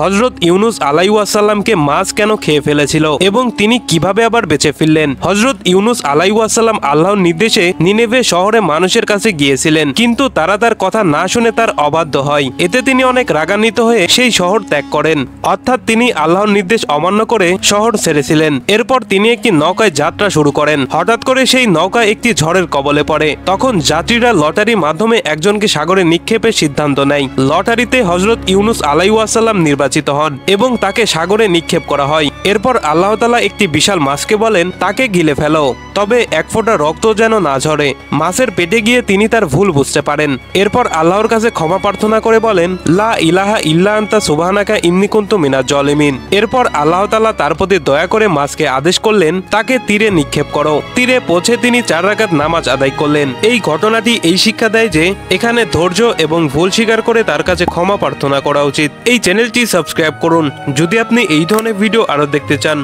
হযরত ইউনুস আলাইহিসসালামকে মাছ কেন খেয়ে ফেলেছিল এবং তিনি কিভাবে আবার বেঁচে ফিরলেন। হযরত ইউনুস আলাইহিসসালাম আল্লাহর নির্দেশে নিনেভে শহরে মানুষের কাছে গিয়েছিলেন, কিন্তু তারা তার কথা না শুনে তার অবাধ্য হয়। এতে তিনি অনেক রাগান্বিত হয়ে সেই শহর ত্যাগ করেন, অর্থাৎ তিনি আল্লাহর নির্দেশ অমান্য করে শহর ছেড়েছিলেন। এরপর তিনি একটি নৌকায় যাত্রা শুরু করেন। হঠাৎ করে সেই নৌকা একটি ঝড়ের কবলে পড়ে। তখন যাত্রীরা লটারির মাধ্যমে একজনকে সাগরে নিক্ষেপের সিদ্ধান্ত নেয়। লটারিতে হযরত ইউনুস আলাইহিসসালাম নির্বাচিত হন এবং তাকে সাগরে নিক্ষেপ করা হয়। এরপর আল্লাহ তাআলা একটি বিশাল মাছকে বলেন, তাকে গিলে ফেলো, তবে এক ফোঁটা রক্ত যেন না ঝরে। মাছের পেটে গিয়ে তিনি তার ভুল বুঝতে পারেন। এরপর আল্লাহর কাছে ক্ষমা প্রার্থনা করে বলেন, লা ইলাহা ইল্লা আনতা সুবহানাকা ইন্নী কুনতু মিনাজ জালিমিন। এরপর আল্লাহ তাআলা তার প্রতি দয়া করে মাছকে আদেশ করলেন, তাকে তীরে নিক্ষেপ করো। তীরে পৌঁছে তিনি 4 রাকাত নামাজ আদায় করলেন। এই ঘটনাটি এই শিক্ষা দেয় যে এখানে ধৈর্য এবং ভুল স্বীকার করে তার কাছে ক্ষমা প্রার্থনা করা উচিত। এই চ্যানেলটি সাবস্ক্রাইব করুন যদি আপনি এই ধরনের ভিডিও আরো দেখতে চান।